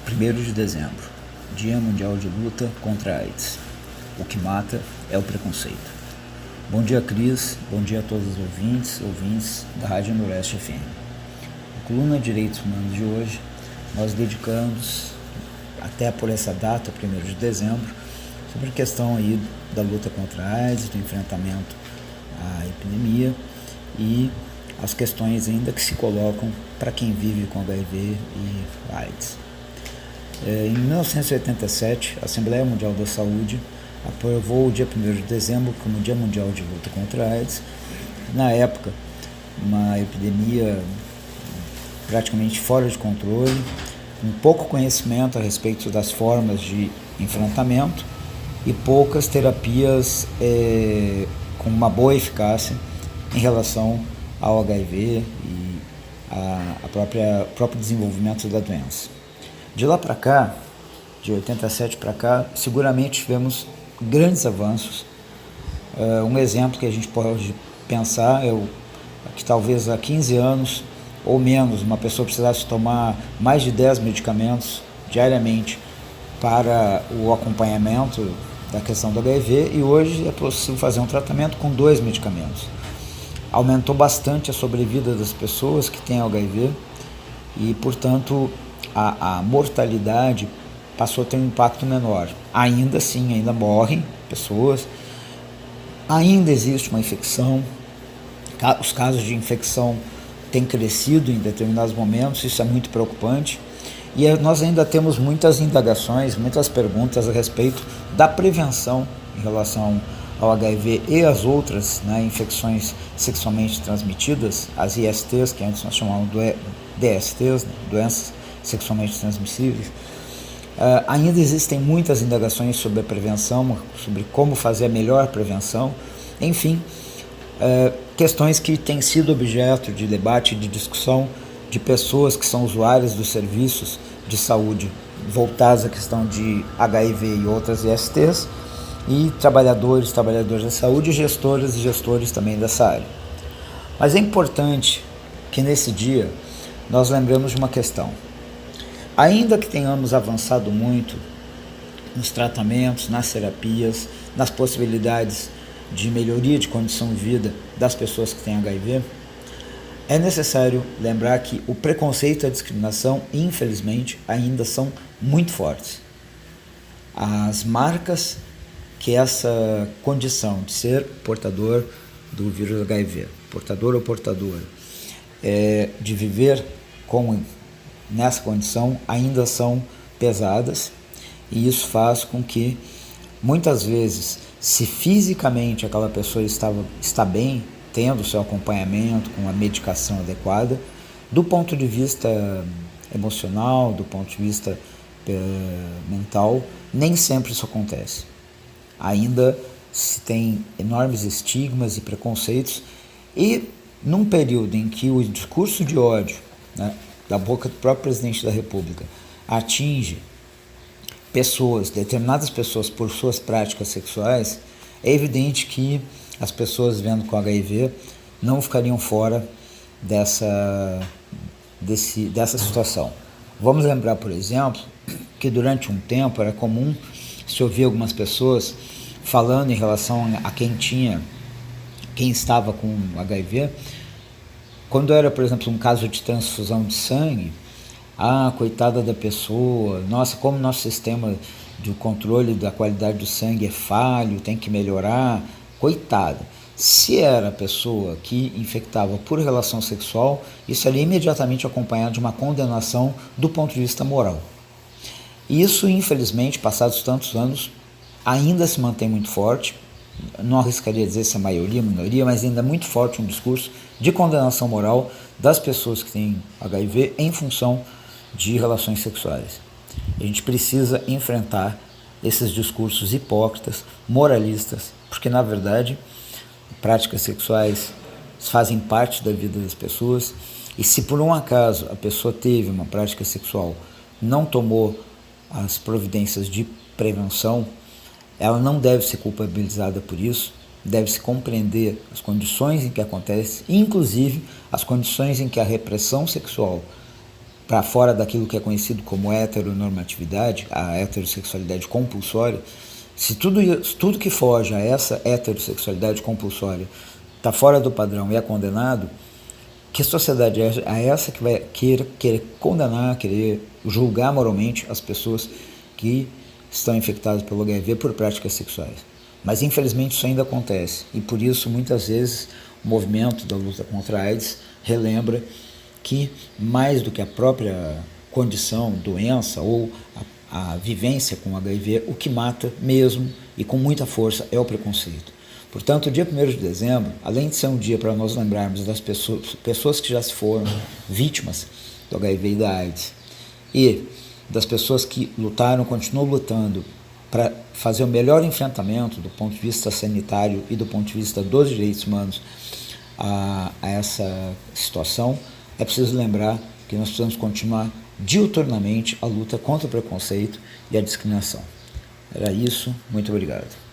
1º de dezembro, Dia Mundial de Luta contra a AIDS. O que mata é o preconceito. Bom dia, Cris. Bom dia a todos os ouvintes da Rádio Noroeste FM. Na coluna Direitos Humanos de hoje, nós dedicamos, até por essa data, 1º de dezembro, sobre a questão aí da luta contra a AIDS, do enfrentamento à epidemia e as questões ainda que se colocam para quem vive com HIV e AIDS. Em 1987, a Assembleia Mundial da Saúde aprovou o dia 1º de dezembro como Dia Mundial de Luta contra a AIDS. Na época, uma epidemia praticamente fora de controle, com pouco conhecimento a respeito das formas de enfrentamento e poucas terapias com uma boa eficácia em relação ao HIV e próprio desenvolvimento da doença. De lá para cá, de 87 para cá, seguramente tivemos grandes avanços. Um exemplo que a gente pode pensar é que talvez há 15 anos ou menos uma pessoa precisasse tomar mais de 10 medicamentos diariamente para o acompanhamento da questão do HIV, e hoje é possível fazer um tratamento com 2 medicamentos. Aumentou bastante a sobrevida das pessoas que têm HIV e, portanto, a mortalidade passou a ter um impacto menor. Ainda assim, ainda morrem pessoas, ainda existe uma infecção, os casos de infecção têm crescido em determinados momentos, isso é muito preocupante, e nós ainda temos muitas indagações, muitas perguntas a respeito da prevenção em relação ao HIV e as outras, infecções sexualmente transmitidas, as ISTs, que antes nós chamávamos de DSTs, doenças sexualmente transmissíveis. Ainda existem muitas indagações sobre a prevenção, sobre como fazer a melhor prevenção, enfim, questões que têm sido objeto de debate e de discussão de pessoas que são usuárias dos serviços de saúde voltados à questão de HIV e outras ISTs, e trabalhadoras da saúde, gestoras e gestores também dessa área. Mas é importante que nesse dia nós lembremos de uma questão. Ainda que tenhamos avançado muito nos tratamentos, nas terapias, nas possibilidades de melhoria de condição de vida das pessoas que têm HIV, é necessário lembrar que o preconceito e a discriminação, infelizmente, ainda são muito fortes. As marcas que essa condição de ser portador do vírus HIV, portador ou portadora, de viver nessa condição, ainda são pesadas, e isso faz com que, muitas vezes, se fisicamente aquela pessoa está bem, tendo seu acompanhamento com a medicação adequada, do ponto de vista emocional, do ponto de vista mental, nem sempre isso acontece. Ainda se tem enormes estigmas e preconceitos, e num período em que o discurso de ódio, da boca do próprio presidente da República, atinge determinadas pessoas por suas práticas sexuais, é evidente que as pessoas vivendo com HIV não ficariam fora dessa situação. Vamos lembrar, por exemplo, que durante um tempo era comum se ouvir algumas pessoas falando em relação a quem estava com HIV, quando era, por exemplo, um caso de transfusão de sangue, coitada da pessoa, nossa, como nosso sistema de controle da qualidade do sangue é falho, tem que melhorar, coitada. Se era a pessoa que infectava por relação sexual, isso era imediatamente acompanhado de uma condenação do ponto de vista moral. Isso, infelizmente, passados tantos anos, ainda se mantém muito forte. Não arriscaria dizer se é maioria, minoria, mas ainda é muito forte um discurso de condenação moral das pessoas que têm HIV em função de relações sexuais. A gente precisa enfrentar esses discursos hipócritas, moralistas, porque, na verdade, práticas sexuais fazem parte da vida das pessoas, e se por um acaso a pessoa teve uma prática sexual, não tomou as providências de prevenção, ela não deve ser culpabilizada por isso, deve-se compreender as condições em que acontece, inclusive as condições em que a repressão sexual para fora daquilo que é conhecido como heteronormatividade, a heterossexualidade compulsória, se tudo que foge a essa heterossexualidade compulsória está fora do padrão e é condenado, que sociedade é essa que vai querer condenar, querer julgar moralmente as pessoas que estão infectadas pelo HIV por práticas sexuais? Mas infelizmente isso ainda acontece, e por isso muitas vezes o movimento da luta contra a AIDS relembra que mais do que a própria condição, doença ou a vivência com HIV, o que mata mesmo e com muita força é o preconceito. Portanto, o dia 1º de dezembro, além de ser um dia para nós lembrarmos das pessoas que já se foram vítimas do HIV e da AIDS, e das pessoas que lutaram, continuam lutando para fazer o melhor enfrentamento do ponto de vista sanitário e do ponto de vista dos direitos humanos a essa situação, é preciso lembrar que nós precisamos continuar diuturnamente a luta contra o preconceito e a discriminação. Era isso, muito obrigado.